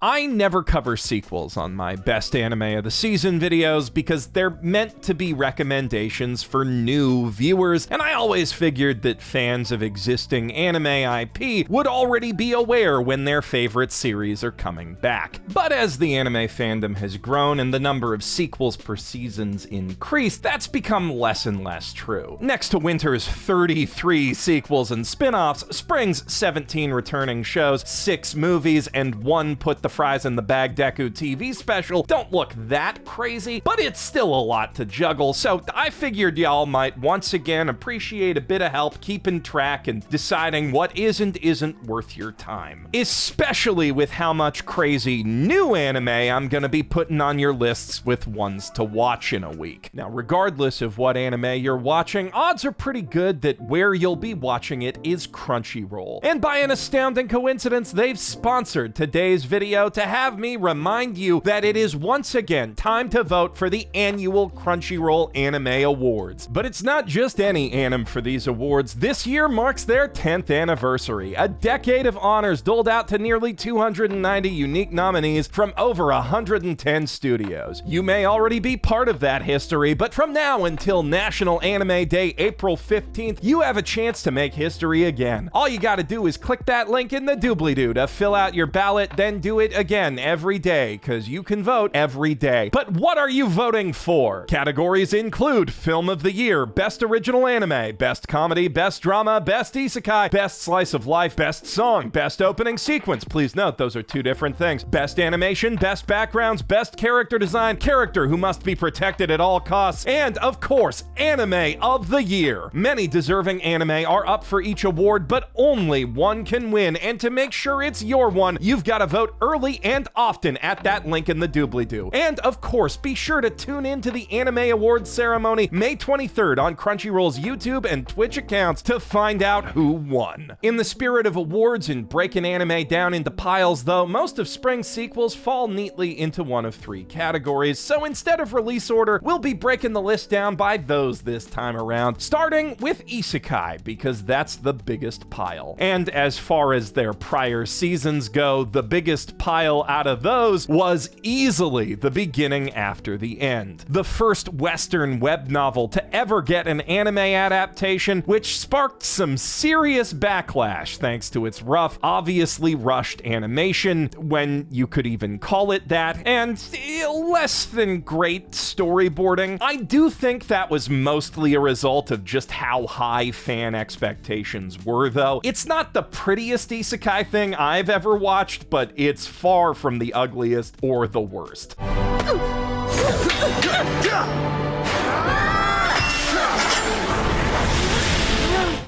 I never cover sequels on my best anime of the season videos because they're meant to be recommendations for new viewers, and I always figured that fans of existing anime IP would already be aware when their favorite series are coming back. But as the anime fandom has grown and the number of sequels per season's increased, that's become less and less true. Next to winter's 33 sequels and spin-offs, spring's 17 returning shows, 6 movies, and 1 Put the Fries in the Bag Deku TV special don't look that crazy, but it's still a lot to juggle, so I figured y'all might once again appreciate a bit of help keeping track and deciding what is and isn't worth your time. Especially with how much crazy new anime I'm gonna be putting on your lists with ones to watch in a week. Now, regardless of what anime you're watching, odds are pretty good that where you'll be watching it is Crunchyroll. And by an astounding coincidence, they've sponsored today's video to have me remind you that it is once again time to vote for the annual Crunchyroll Anime Awards. But it's not just any anime for these awards. This year marks their 10th anniversary, a decade of honors doled out to nearly 290 unique nominees from over 110 studios. You may already be part of that history, but from now until National Anime Day, April 15th, you have a chance to make history again. All you gotta do is click that link in the doobly-doo to fill out your ballot, then do it again every day, cause you can vote every day. But what are you voting for? Categories include Film of the Year, Best Original Anime, Best Comedy, Best Drama, Best Isekai, Best Slice of Life, Best Song, Best Opening Sequence. Please note, those are two different things. Best Animation, Best Backgrounds, Best Character Design, Character who must be protected at all costs, and of course, Anime of the Year. Many deserving anime are up for each award, but only one can win, and to make sure it's your one, you've got to vote early and often at that link in the doobly-doo. And of course, be sure to tune in to the Anime Awards ceremony May 23rd on Crunchyroll's YouTube and Twitch accounts to find out who won. In the spirit of awards and breaking anime down into piles, though, most of spring's sequels fall neatly into one of 3 categories, so instead of release order, we'll be breaking the list down by those this time around, starting with Isekai, because that's the biggest pile. And as far as their prior seasons go, the biggest pile out of those was easily The Beginning After the End, the first Western web novel to ever get an anime adaptation, which sparked some serious backlash thanks to its rough, obviously rushed animation, when you could even call it that, and less than great storyboarding. I do think that was mostly a result of just how high fan expectations were, though. It's not the prettiest isekai thing I've ever watched, but it's far from the ugliest or the worst.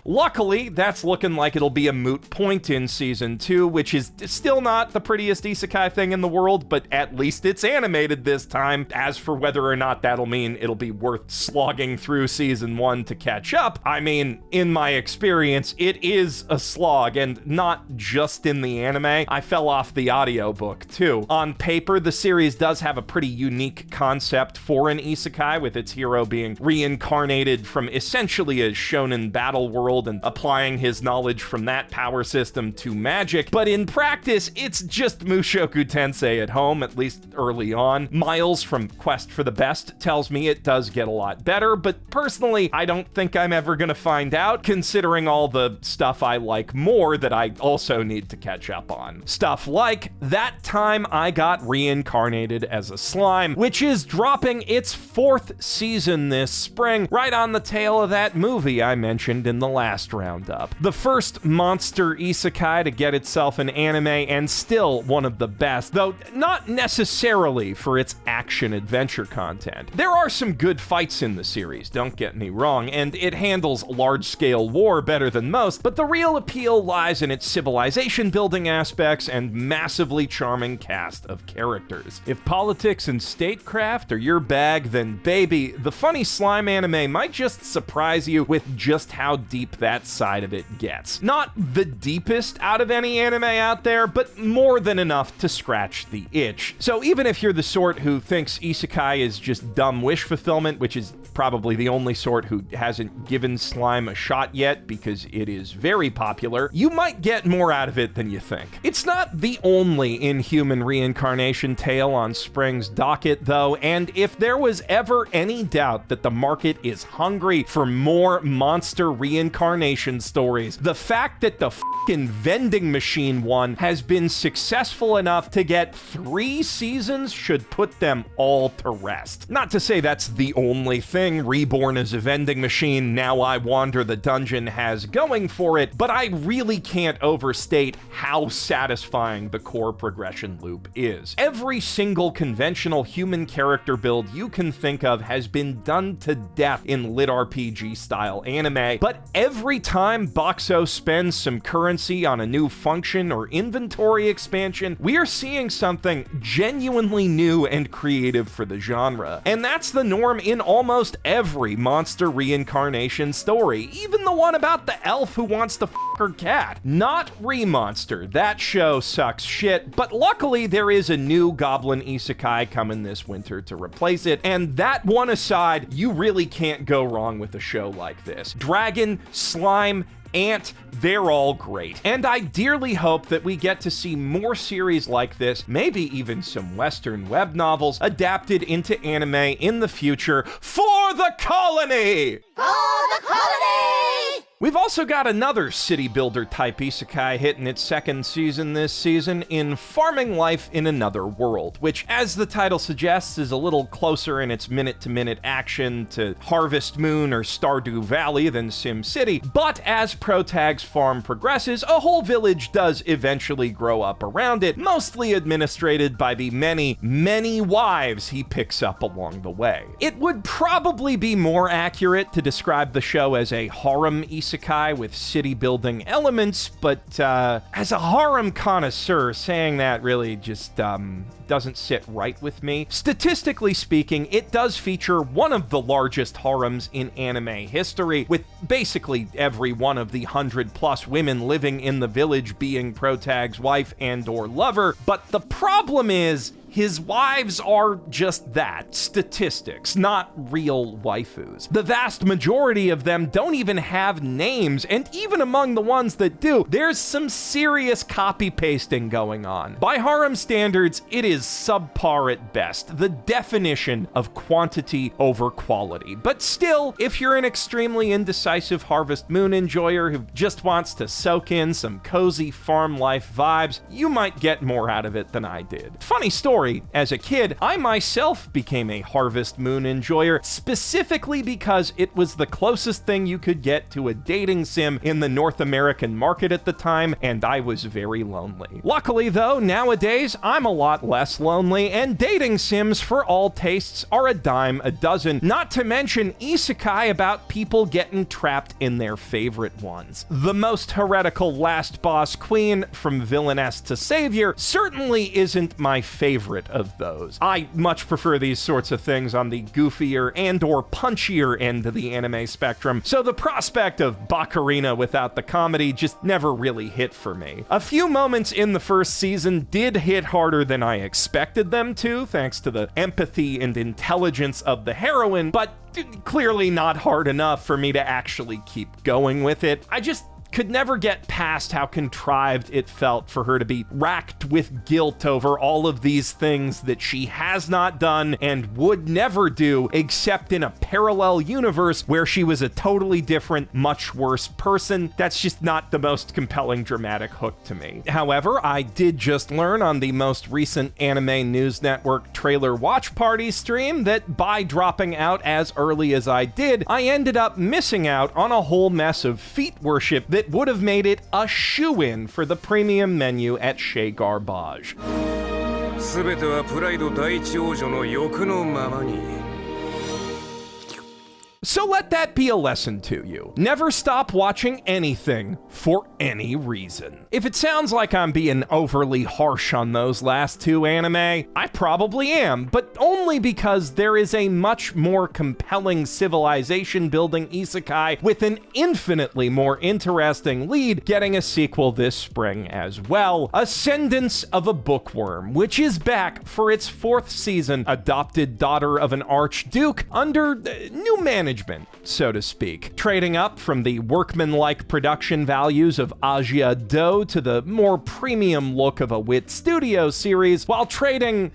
Luckily, that's looking like it'll be a moot point in Season 2, which is still not the prettiest isekai thing in the world, but at least it's animated this time. As for whether or not that'll mean it'll be worth slogging through Season 1 to catch up, I mean, in my experience, it is a slog, and not just in the anime. I fell off the audiobook, too. On paper, the series does have a pretty unique concept for an isekai, with its hero being reincarnated from essentially a shonen battle world and applying his knowledge from that power system to magic, but in practice, it's just Mushoku Tensei at home, at least early on. Miles from Quest for the Best tells me it does get a lot better, but personally, I don't think I'm ever gonna find out, considering all the stuff I like more that I also need to catch up on. Stuff like That Time I Got Reincarnated as a Slime, which is dropping its 4th season this spring, right on the tail of that movie I mentioned in the last roundup. The first monster isekai to get itself an anime, and still one of the best, though not necessarily for its action-adventure content. There are some good fights in the series, don't get me wrong, and it handles large-scale war better than most, but the real appeal lies in its civilization-building aspects and massively charming cast of characters. If politics and statecraft are your bag, then baby, the funny slime anime might just surprise you with just how deep that side of it gets. Not the deepest out of any anime out there, but more than enough to scratch the itch. So even if you're the sort who thinks isekai is just dumb wish fulfillment, which is probably the only sort who hasn't given slime a shot yet because it is very popular, you might get more out of it than you think. It's not the only Inhuman reincarnation tale on Spring's docket, though, and if there was ever any doubt that the market is hungry for more monster reincarnation stories, the fact that the f***ing vending machine one has been successful enough to get 3 seasons should put them all to rest. Not to say that's the only thing Reborn as a Vending Machine, Now I Wander the Dungeon has going for it, but I really can't overstate how satisfying the core progression loop is. Every single conventional human character build you can think of has been done to death in lit RPG style anime, but every time Boxo spends some currency on a new function or inventory expansion, we are seeing something genuinely new and creative for the genre. And that's the norm in almost every monster reincarnation story, even the one about the elf who wants to f her cat. Not Remonster, that show sucks shit, but luckily there is a new goblin isekai coming this winter to replace it, and that one aside, you really can't go wrong with a show like this. Dragon, slime, ant, they're all great. And I dearly hope that we get to see more series like this, maybe even some Western web novels adapted into anime in the future for the colony! For the colony! We've also got another city builder type isekai hitting its 2nd season this season in Farming Life in Another World, which, as the title suggests, is a little closer in its minute-to-minute action to Harvest Moon or Stardew Valley than SimCity, but as Protag's farm progresses, a whole village does eventually grow up around it, mostly administrated by the many, many wives he picks up along the way. It would probably be more accurate to describe the show as a harem isekai with city building elements, but as a harem connoisseur, saying that really just doesn't sit right with me. Statistically speaking, it does feature one of the largest harems in anime history, with basically every one of the 100+ women living in the village being Protag's wife and/or lover, but the problem is, his wives are just that, statistics, not real waifus. The vast majority of them don't even have names, and even among the ones that do, there's some serious copy-pasting going on. By harem standards, it is subpar at best, the definition of quantity over quality. But still, if you're an extremely indecisive Harvest Moon enjoyer who just wants to soak in some cozy farm life vibes, you might get more out of it than I did. Funny story, as a kid, I myself became a Harvest Moon enjoyer specifically because it was the closest thing you could get to a dating sim in the North American market at the time, and I was very lonely. Luckily though, nowadays, I'm a lot less lonely, and dating sims for all tastes are a dime a dozen, not to mention isekai about people getting trapped in their favorite ones. The most heretical Last Boss Queen, from villainess to savior, certainly isn't my favorite of those. I much prefer these sorts of things on the goofier and/or punchier end of the anime spectrum, so the prospect of Baccarina without the comedy just never really hit for me. A few moments in the first season did hit harder than I expected them to, thanks to the empathy and intelligence of the heroine, but clearly not hard enough for me to actually keep going with it. I just could never get past how contrived it felt for her to be racked with guilt over all of these things that she has not done and would never do, except in a parallel universe where she was a totally different, much worse person. That's just not the most compelling dramatic hook to me. However, I did just learn on the most recent Anime News Network trailer watch party stream that by dropping out as early as I did, I ended up missing out on a whole mess of feet worship that would have made it a shoo-in for the premium menu at Chez Garbage. 全てはプライド第一王女の欲のままに So let that be a lesson to you. Never stop watching anything for any reason. If it sounds like I'm being overly harsh on those last 2 anime, I probably am, but only only because there is a much more compelling civilization building isekai with an infinitely more interesting lead getting a sequel this spring as well. Ascendance of a Bookworm, which is back for its 4th season, adopted daughter of an archduke under new management, so to speak, trading up from the workman-like production values of Aja Do to the more premium look of a Wit Studio series, while trading,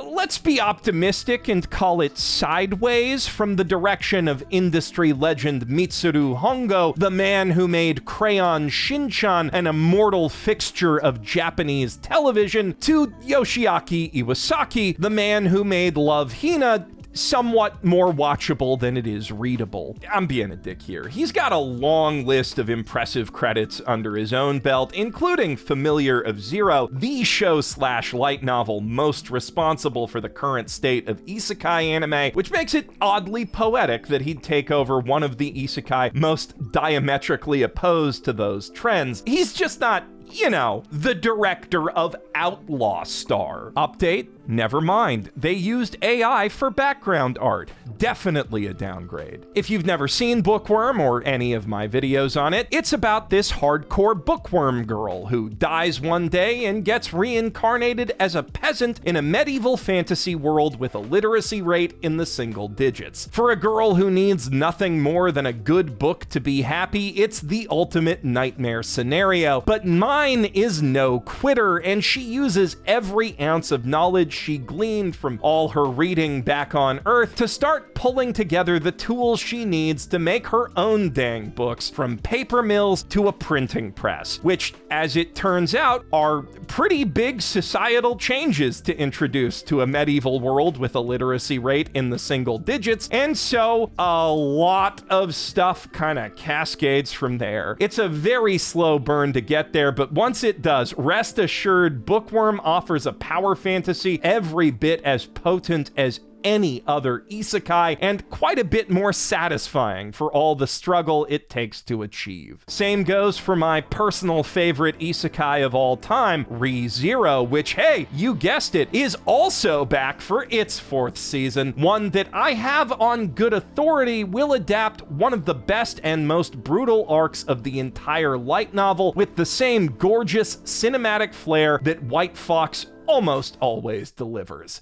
let's be optimistic and call it sideways, from the direction of industry legend Mitsuru Hongo, the man who made Crayon Shinchan an immortal fixture of Japanese television, to Yoshiaki Iwasaki, the man who made Love Hina somewhat more watchable than it is readable. I'm being a dick here. He's got a long list of impressive credits under his own belt, including Familiar of Zero, the show/light novel most responsible for the current state of isekai anime, which makes it oddly poetic that he'd take over one of the isekai most diametrically opposed to those trends. He's just not, you know, the director of Outlaw Star. Update? Never mind. They used AI for background art. Definitely a downgrade. If you've never seen Bookworm or any of my videos on it, it's about this hardcore bookworm girl who dies one day and gets reincarnated as a peasant in a medieval fantasy world with a literacy rate in the single digits. For a girl who needs nothing more than a good book to be happy, it's the ultimate nightmare scenario. But mine is no quitter, and she uses every ounce of knowledge she gleaned from all her reading back on Earth to start pulling together the tools she needs to make her own dang books, from paper mills to a printing press, which, as it turns out, are pretty big societal changes to introduce to a medieval world with a literacy rate in the single digits, and so a lot of stuff kind of cascades from there. It's a very slow burn to get there, but once it does, rest assured, Bookworm offers a power fantasy every bit as potent as any other isekai, and quite a bit more satisfying for all the struggle it takes to achieve. Same goes for my personal favorite isekai of all time, Re:Zero, which, hey, you guessed it, is also back for its 4th season, one that I have on good authority will adapt one of the best and most brutal arcs of the entire light novel with the same gorgeous cinematic flair that White Fox almost always delivers.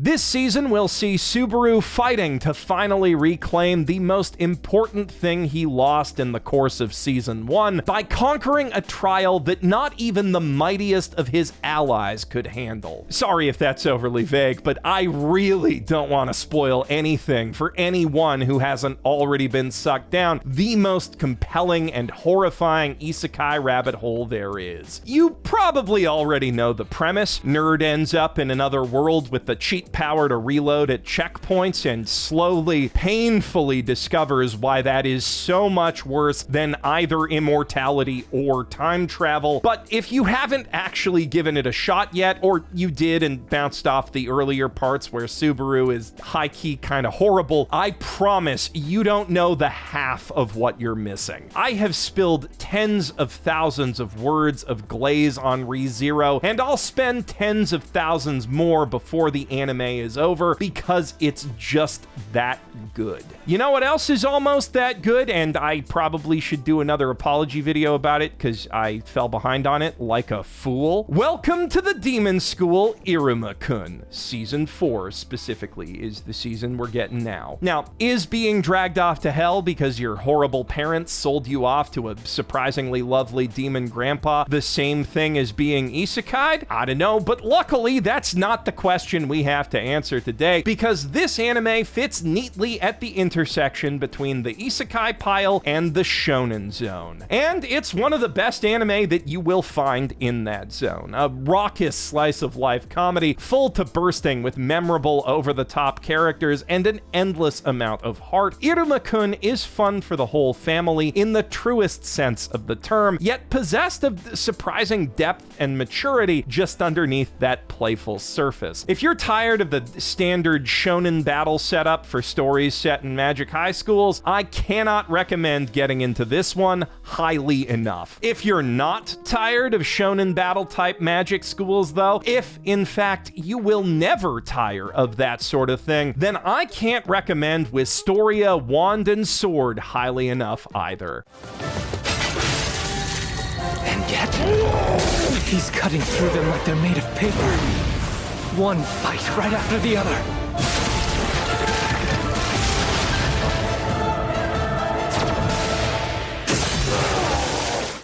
This season will see Subaru fighting to finally reclaim the most important thing he lost in the course of Season 1 by conquering a trial that not even the mightiest of his allies could handle. Sorry if that's overly vague, but I really don't want to spoil anything for anyone who hasn't already been sucked down the most compelling and horrifying isekai rabbit hole there is. You probably already know the premise. Nerd ends up in another world with the cheat power to reload at checkpoints and slowly, painfully discovers why that is so much worse than either immortality or time travel. But if you haven't actually given it a shot yet, or you did and bounced off the earlier parts where Subaru is high-key kind of horrible, I promise you don't know the half of what you're missing. I have spilled tens of thousands of words of glaze on Re:Zero, and I'll spend tens of thousands more before the anime is over because it's just that good. You know what else is almost that good? And I probably should do another apology video about it because I fell behind on it like a fool. Welcome to the Demon School, Iruma-kun. Season 4 specifically is the season we're getting now. Now, is being dragged off to hell because your horrible parents sold you off to a surprisingly lovely demon grandpa the same thing thing as being isekai'd? I don't know, but luckily that's not the question we have to answer today, because this anime fits neatly at the intersection between the Isekai Pile and the Shounen Zone. And it's one of the best anime that you will find in that zone. A raucous slice-of-life comedy, full to bursting with memorable over-the-top characters and an endless amount of heart. Iruma-kun is fun for the whole family in the truest sense of the term, yet possessed of surprising depth and maturity just underneath that playful surface. If you're tired of the standard shonen battle setup for stories set in magic high schools, I cannot recommend getting into this one highly enough. If you're not tired of shonen battle type magic schools though, if in fact you will never tire of that sort of thing, then I can't recommend Wistoria Wand and Sword highly enough either. And yet, he's cutting through them like they're made of paper. One fight right after the other.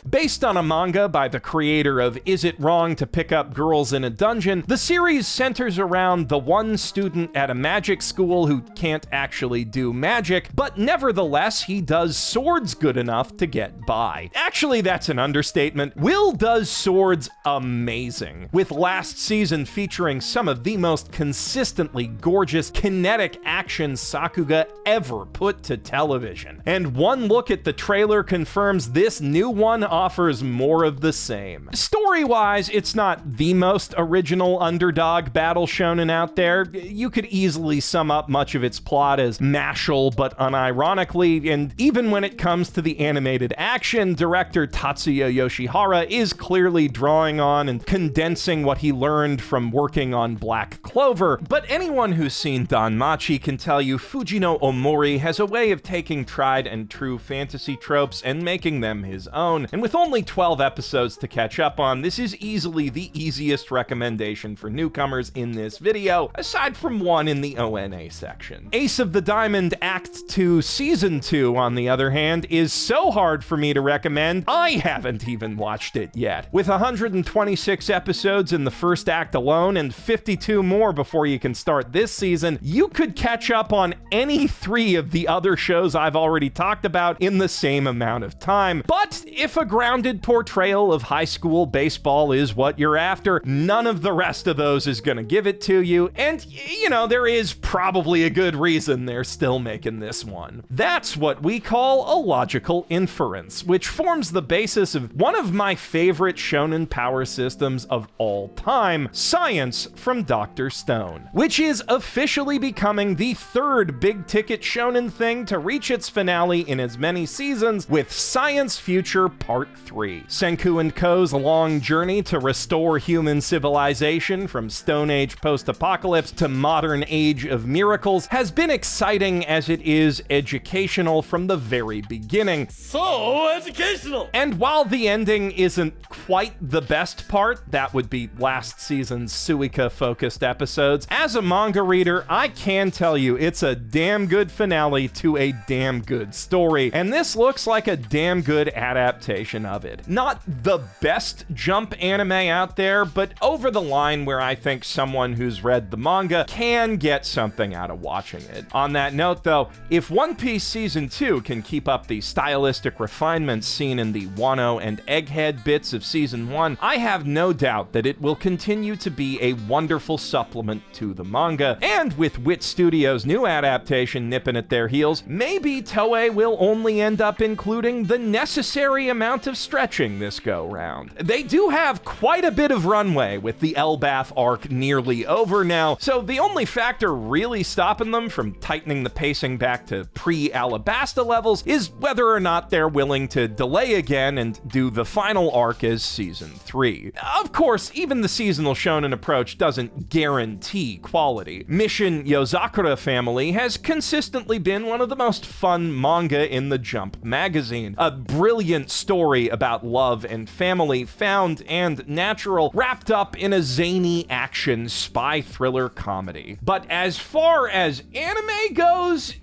Based on a manga by the creator of Is It Wrong to Pick Up Girls in a Dungeon, the series centers around the one student at a magic school who can't actually do magic, but nevertheless he does swords good enough to get by. Actually, that's an understatement. Will does swords amazing, with last season featuring some of the most consistently gorgeous kinetic action sakuga ever put to television. And one look at the trailer confirms this new one offers more of the same. Story-wise, it's not the most original underdog battle shonen out there. You could easily sum up much of its plot as mashal, but unironically, and even when it comes to the animated action, director Tatsuya Yoshihara is clearly drawing on and condensing what he learned from working on Black Clover. But anyone who's seen Danmachi can tell you Fujino Omori has a way of taking tried and true fantasy tropes and making them his own, and with only 12 episodes to catch up on, this is easily the easiest recommendation for newcomers in this video, aside from one in the ONA section. Ace of the Diamond Act 2 Season 2, on the other hand, is so hard for me to recommend, I haven't even watched it yet. With 126 episodes in the first act alone and 52 more before you can start this season, you could catch up on any 3 of the other shows I've already talked about in the same amount of time. But if a grounded portrayal of high school baseball is what you're after, none of the rest of those is gonna give it to you, and you know, there is probably a good reason they're still making this one. That's what we call a logical inference, which forms the basis of one of my favorite shonen power systems of all time, science from Dr. Stone, which is officially becoming the 3rd big-ticket shonen thing to reach its finale in as many seasons, with Science Future Part 3. Senku & Co.'s long journey to restore human civilization from Stone Age post-apocalypse to modern age of miracles has been exciting as it is educational from the very beginning. So educational! And while the ending isn't quite the best part, that would be last season's Suika-focused episodes, as a manga reader, I can tell you it's a damn good finale to a damn good story, and this looks like a damn good adaptation of it. Not the best jump anime out there, but over the line where I think someone who's read the manga can get something out of watching it. On that note though, if One Piece Season 2 can keep up the stylistic refinements seen in the Wano and Egghead bits of Season 1, I have no doubt that it will continue to be a wonderful supplement to the manga, and with Wit Studios' new adaptation nipping at their heels, maybe Toei will only end up including the necessary amount of stretching this go-round. They do have quite a bit of runway with the Elbaf arc nearly over now, so the only factor really stopping them from tightening the pacing back to pre-Alabasta levels is whether or not they're willing to delay again and do the final arc as Season 3. Of course, even the seasonal shonen approach doesn't guarantee quality. Mission Yozakura Family has consistently been one of the most fun manga in the Jump magazine. A brilliant story about love and family, found and natural, wrapped up in a zany action spy thriller comedy. But as far as anime goes,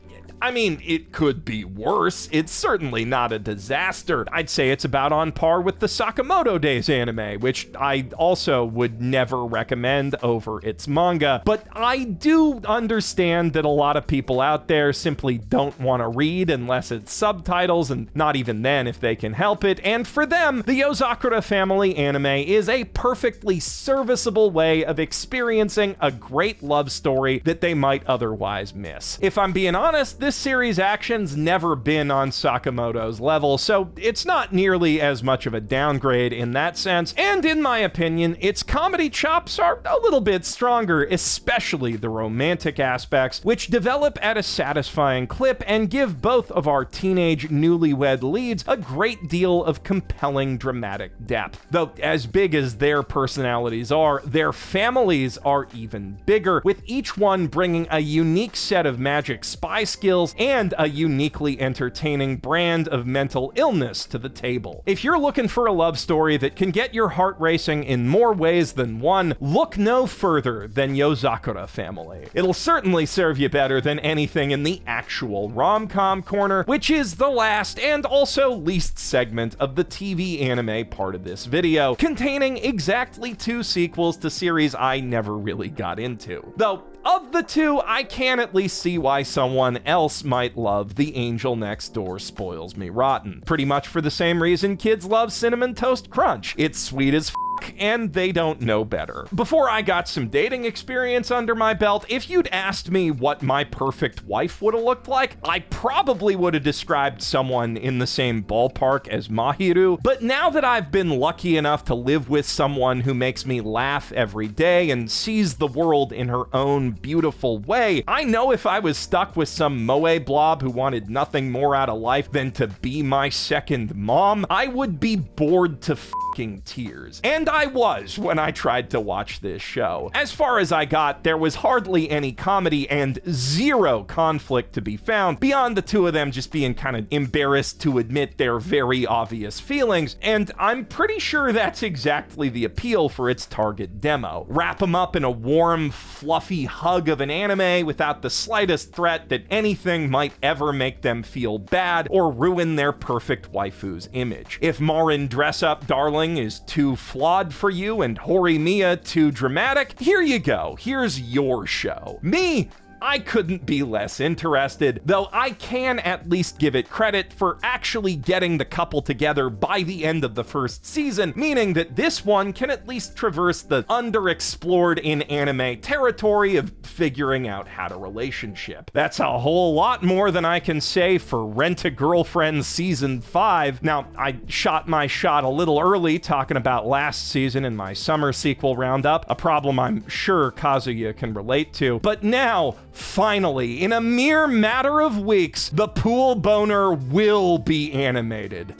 I mean, it could be worse. It's certainly not a disaster. I'd say it's about on par with the Sakamoto Days anime, which I also would never recommend over its manga. But I do understand that a lot of people out there simply don't want to read unless it's subtitles, and not even then if they can help it. And for them, the Yozakura Family anime is a perfectly serviceable way of experiencing a great love story that they might otherwise miss. If I'm being honest, this series' action's never been on Sakamoto's level, so it's not nearly as much of a downgrade in that sense, and in my opinion, its comedy chops are a little bit stronger, especially the romantic aspects, which develop at a satisfying clip and give both of our teenage newlywed leads a great deal of compelling dramatic depth. Though as big as their personalities are, their families are even bigger, with each one bringing a unique set of magic spy skills and a uniquely entertaining brand of mental illness to the table. If you're looking for a love story that can get your heart racing in more ways than one, look no further than Yozakura Family. It'll certainly serve you better than anything in the actual Romcom Corner, which is the last and also least segment of the TV anime part of this video, containing exactly 2 sequels to series I never really got into. Though, of the 2, I can at least see why someone else might love The Angel Next Door Spoils Me Rotten. Pretty much for the same reason kids love Cinnamon Toast Crunch. It's sweet as and they don't know better. Before I got some dating experience under my belt, if you'd asked me what my perfect wife would have looked like, I probably would have described someone in the same ballpark as Mahiru, but now that I've been lucky enough to live with someone who makes me laugh every day and sees the world in her own beautiful way, I know if I was stuck with some moe blob who wanted nothing more out of life than to be my second mom, I would be bored to fucking tears. And I was when I tried to watch this show. As far as I got, there was hardly any comedy and zero conflict to be found beyond the 2 of them just being kind of embarrassed to admit their very obvious feelings, and I'm pretty sure that's exactly the appeal for its target demo. Wrap them up in a warm, fluffy hug of an anime without the slightest threat that anything might ever make them feel bad or ruin their perfect waifu's image. If Marin dress-up darling is too flawed for you and Horimiya too dramatic, here you go. Here's your show. Me, I couldn't be less interested, though I can at least give it credit for actually getting the couple together by the end of the first season, meaning that this one can at least traverse the underexplored in anime territory of figuring out how to relationship. That's a whole lot more than I can say for Rent-a-Girlfriend Season 5. Now, I shot my shot a little early talking about last season in my summer sequel roundup, a problem I'm sure Kazuya can relate to, but now, finally, in a mere matter of weeks, the pool boner will be animated.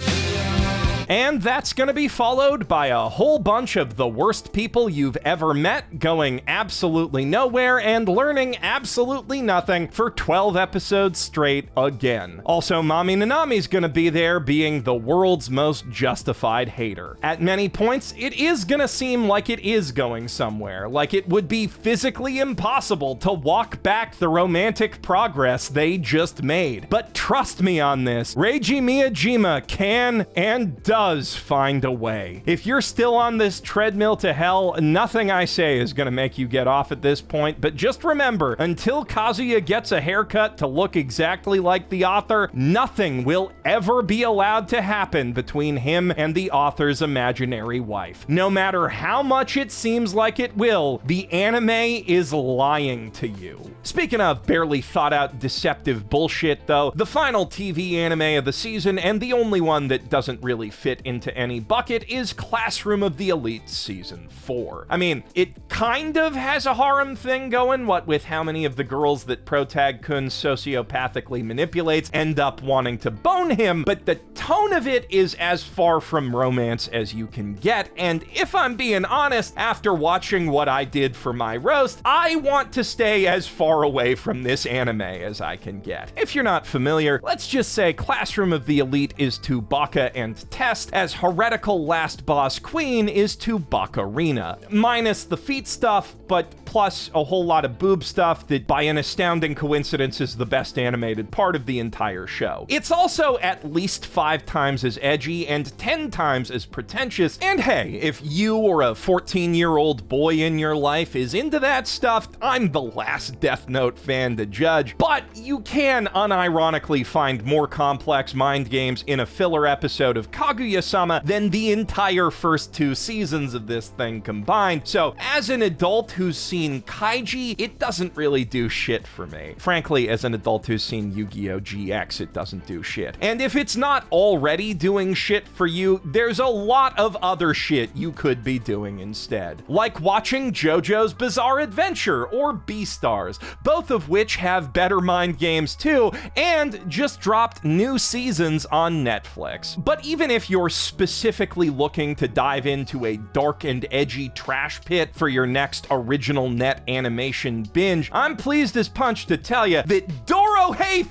And that's gonna be followed by a whole bunch of the worst people you've ever met going absolutely nowhere and learning absolutely nothing for 12 episodes straight again. Also, Mami Nanami's gonna be there being the world's most justified hater. At many points, it is gonna seem like it is going somewhere, like it would be physically impossible to walk back the romantic progress they just made. But trust me on this, Reiji Miyajima can and does find a way. If you're still on this treadmill to hell, nothing I say is gonna make you get off at this point, but just remember, until Kazuya gets a haircut to look exactly like the author, nothing will ever be allowed to happen between him and the author's imaginary wife. No matter how much it seems like it will, the anime is lying to you. Speaking of barely thought out deceptive bullshit though, the final TV anime of the season, and the only one that doesn't really fit into any bucket, is Classroom of the Elite Season 4. I mean, it kind of has a harem thing going, what with how many of the girls that Protag-kun sociopathically manipulates end up wanting to bone him, but the tone of it is as far from romance as you can get, and if I'm being honest, after watching what I did for my roast, I want to stay as far away from this anime as I can get. If you're not familiar, let's just say Classroom of the Elite is to Baka and Test as Heretical Last Boss Queen is to Bakarina. Minus the feet stuff, but plus a whole lot of boob stuff that by an astounding coincidence is the best animated part of the entire show. It's also at least 5 times as edgy and 10 times as pretentious, and hey, if you or a 14-year-old boy in your life is into that stuff, I'm the last Death Note fan to judge, but you can unironically find more complex mind games in a filler episode of Kaguya-sama than the entire first 2 seasons of this thing combined. So as an adult who's seen Kaiji, it doesn't really do shit for me. Frankly, as an adult who's seen Yu-Gi-Oh! GX, it doesn't do shit. And if it's not already doing shit for you, there's a lot of other shit you could be doing instead. Like watching JoJo's Bizarre Adventure or Beastars, both of which have better mind games too, and just dropped new seasons on Netflix. But even if you're specifically looking to dive into a dark and edgy trash pit for your next original net animation binge, I'm pleased as punch to tell you that Dorohei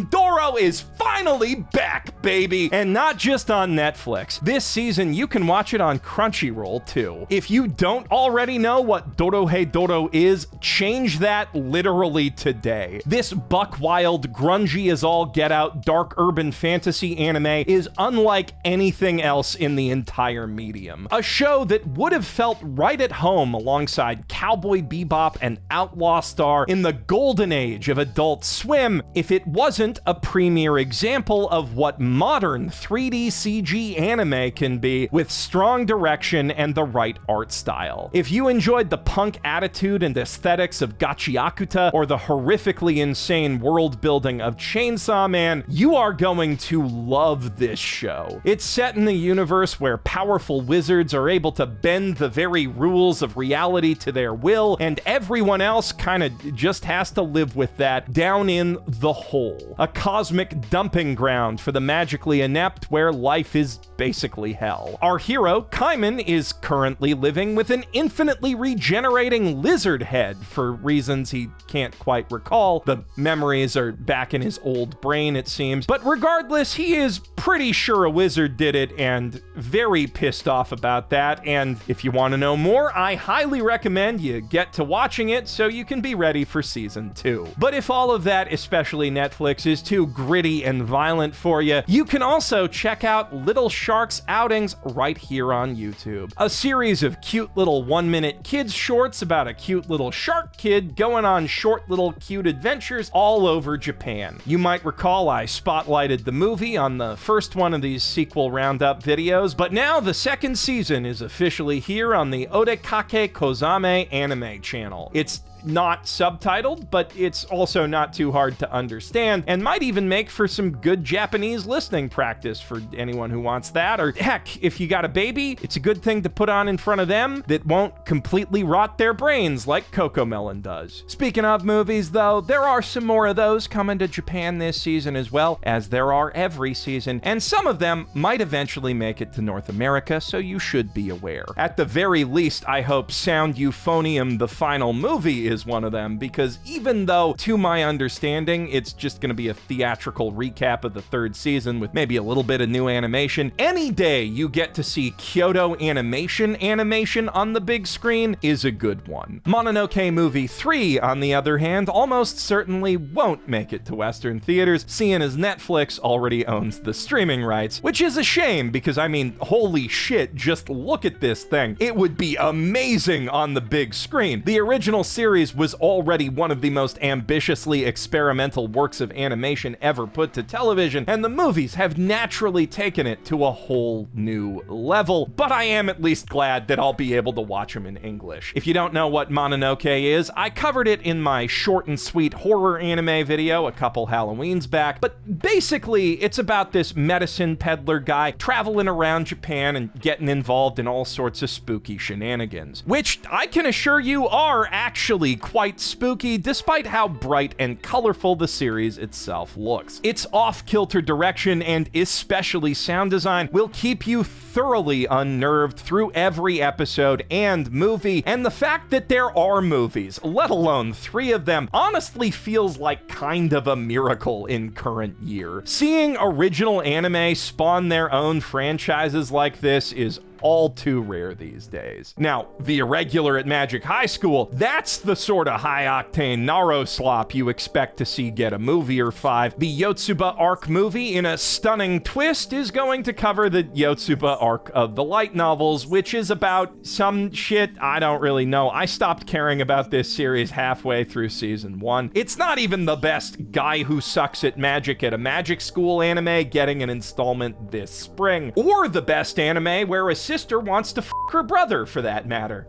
Doro is finally back, baby! And not just on Netflix. This season, you can watch it on Crunchyroll, too. If you don't already know what Dorohei Doro is, change that literally today. This buck-wild, grungy as all get-out, dark urban fantasy anime is unlike anything else in the entire medium. A show that would have felt right at home alongside Cowboy Bebop and Outlaw Star in the golden age of Adult Swim if it wasn't a premier example of what modern 3D CG anime can be with strong direction and the right art style. If you enjoyed the punk attitude and aesthetics of Gachiakuta or the horrifically insane world building of Chainsaw Man, you are going to love this show. It's set in a universe where powerful wizards are able to bend the very rules of reality to their will, and everyone else kinda just has to live with that down in the hole. A cosmic dumping ground for the magically inept where life is basically hell. Our hero, Kaiman, is currently living with an infinitely regenerating lizard head for reasons he can't quite recall. The memories are back in his old brain, it seems. But regardless, he is pretty sure a wizard did it and very pissed off about that. And if you want to know more, I highly recommend you get to watching it so you can be ready for season 2. But if all of that, especially Netflix, is too gritty and violent for you, you can also check out Little Shark's outings right here on YouTube. A series of cute little 1-minute kids shorts about a cute little shark kid going on short little cute adventures all over Japan. You might recall I spotlighted the movie on the first one of these sequel roundup videos, but now the second season is officially here on the Odekake Kozame anime channel. It's not subtitled, but it's also not too hard to understand, and might even make for some good Japanese listening practice for anyone who wants that. Or heck, if you got a baby, it's a good thing to put on in front of them that won't completely rot their brains like Cocomelon does. Speaking of movies, though, there are some more of those coming to Japan this season as well, as there are every season, and some of them might eventually make it to North America, so you should be aware. At the very least, I hope Sound Euphonium, the final movie, is one of them, because even though, to my understanding, it's just going to be a theatrical recap of the 3rd season with maybe a little bit of new animation, any day you get to see Kyoto animation on the big screen is a good one. Mononoke Movie 3, on the other hand, almost certainly won't make it to Western theaters, seeing as Netflix already owns the streaming rights, which is a shame because, I mean, holy shit, just look at this thing. It would be amazing on the big screen. The original series was already one of the most ambitiously experimental works of animation ever put to television, and the movies have naturally taken it to a whole new level, but I am at least glad that I'll be able to watch them in English. If you don't know what Mononoke is, I covered it in my short and sweet horror anime video a couple Halloweens back, but basically it's about this medicine peddler guy traveling around Japan and getting involved in all sorts of spooky shenanigans, which I can assure you are actually quite spooky, despite how bright and colorful the series itself looks. Its off-kilter direction and especially sound design will keep you thoroughly unnerved through every episode and movie, and the fact that there are movies, let alone 3 of them, honestly feels like kind of a miracle in current year. Seeing original anime spawn their own franchises like this is all too rare these days. Now, the irregular at Magic High School, that's the sort of high-octane Naro slop you expect to see get a movie or 5. The Yotsuba arc movie, in a stunning twist, is going to cover the Yotsuba arc of the light novels, which is about some shit I don't really know. I stopped caring about this series halfway through season 1. It's not even the best guy who sucks at magic at a magic school anime getting an installment this spring, or the best anime where a sister wants to f her brother, for that matter.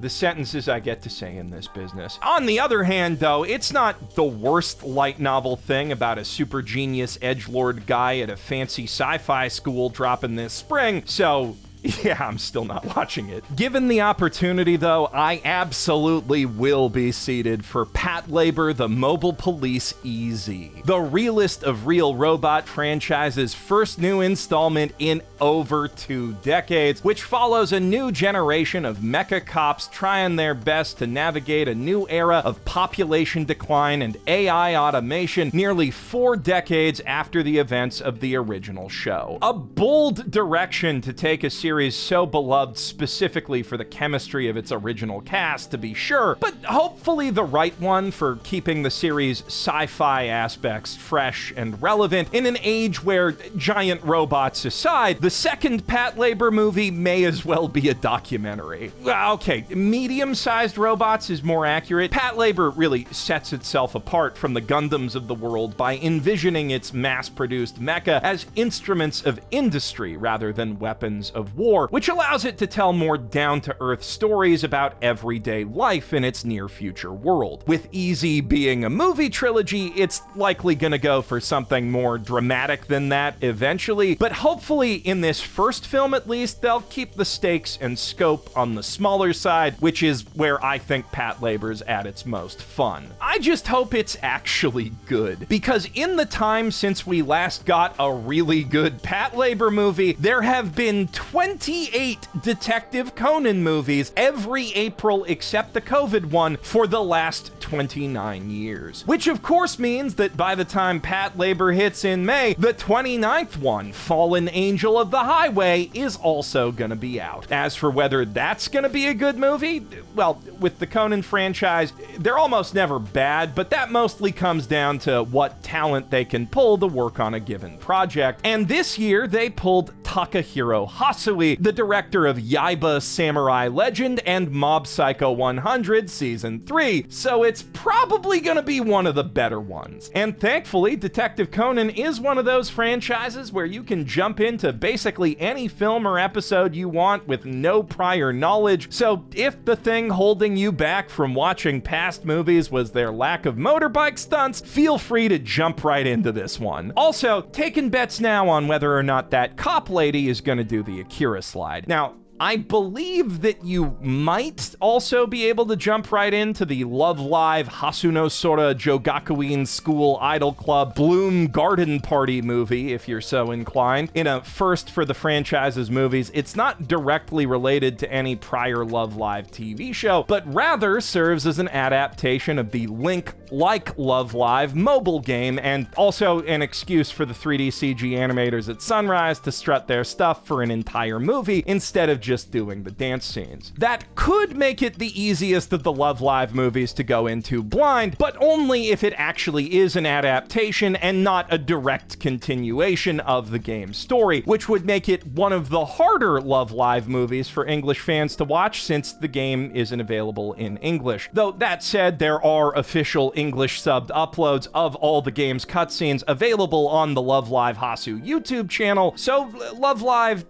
The sentences I get to say in this business. On the other hand, though, it's not the worst light novel thing about a super genius edgelord guy at a fancy sci-fi school dropping this spring, so yeah, I'm still not watching it. Given the opportunity, though, I absolutely will be seated for Patlabor: The Mobile Police EZ, the realest of real robot franchise's first new installment in over 2 decades, which follows a new generation of mecha cops trying their best to navigate a new era of population decline and AI automation nearly 4 decades after the events of the original show. A bold direction to take a series so beloved specifically for the chemistry of its original cast, to be sure, but hopefully the right one for keeping the series' sci-fi aspects fresh and relevant in an age where, giant robots aside, the second Patlabor movie may as well be a documentary. Okay, medium-sized robots is more accurate. Patlabor really sets itself apart from the Gundams of the world by envisioning its mass-produced mecha as instruments of industry rather than weapons of war, which allows it to tell more down-to-earth stories about everyday life in its near-future world. With EZ being a movie trilogy, it's likely gonna go for something more dramatic than that eventually, but hopefully in this first film at least, they'll keep the stakes and scope on the smaller side, which is where I think Patlabor's at its most fun. I just hope it's actually good, because in the time since we last got a really good Patlabor movie, there have been 28 Detective Conan movies every April except the COVID one for the last 29 years. Which of course means that by the time Patlabor hits in May, the 29th one, Fallen Angel of the Highway, is also gonna be out. As for whether that's gonna be a good movie, well, with the Conan franchise, they're almost never bad, but that mostly comes down to what talent they can pull to work on a given project. And this year, they pulled Takahiro Hasui, the director of Yaiba Samurai Legend and Mob Psycho 100 Season 3, so it's probably gonna be one of the better ones. And thankfully, Detective Conan is one of those franchises where you can jump into basically any film or episode you want with no prior knowledge, so if the thing holding you back from watching past movies was their lack of motorbike stunts, feel free to jump right into this one. Also, taking bets now on whether or not that cop lady is gonna do the Akira slide. Now, I believe that you might also be able to jump right into the Love Live Hasuno Sora Jogakuin School Idol Club Bloom Garden Party movie, if you're so inclined. In a first for the franchise's movies, it's not directly related to any prior Love Live TV show, but rather serves as an adaptation of the Link-like Love Live mobile game, and also an excuse for the 3D CG animators at Sunrise to strut their stuff for an entire movie instead of just doing the dance scenes. That could make it the easiest of the Love Live movies to go into blind, but only if it actually is an adaptation and not a direct continuation of the game's story, which would make it one of the harder Love Live movies for English fans to watch since the game isn't available in English. Though that said, there are official English subbed uploads of all the game's cutscenes available on the Love Live Hasu YouTube channel, so Love Live,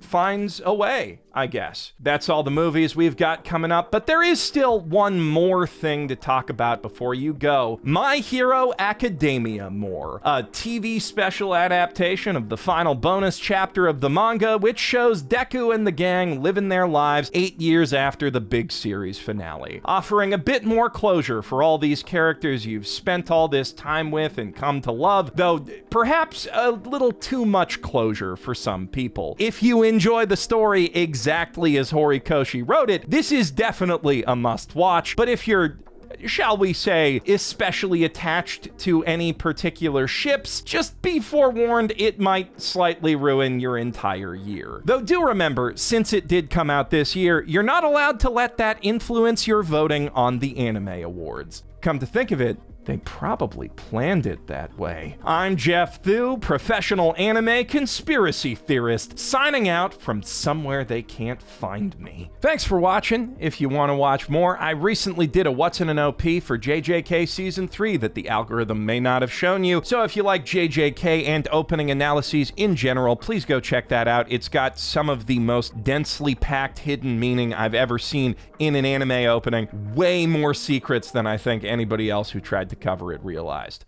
finds a way, I guess. That's all the movies we've got coming up, but there is still one more thing to talk about before you go. My Hero Academia More, a TV special adaptation of the final bonus chapter of the manga, which shows Deku and the gang living their lives 8 years after the big series finale, offering a bit more closure for all these characters you've spent all this time with and come to love, though perhaps a little too much closure for some people. If you enjoy the story exactly as Horikoshi wrote it, this is definitely a must-watch, but if you're shall we say, especially attached to any particular ships, just be forewarned, it might slightly ruin your entire year. Though do remember, since it did come out this year, you're not allowed to let that influence your voting on the Anime Awards. Come to think of it, they probably planned it that way. I'm Geoff Thew, professional anime conspiracy theorist, signing out from somewhere they can't find me. Thanks for watching. If you want to watch more, I recently did a What's in an OP for JJK Season 3 that the algorithm may not have shown you, so if you like JJK and opening analyses in general, please go check that out. It's got some of the most densely packed hidden meaning I've ever seen in an anime opening. Way more secrets than I think anybody else who tried to cover it realized.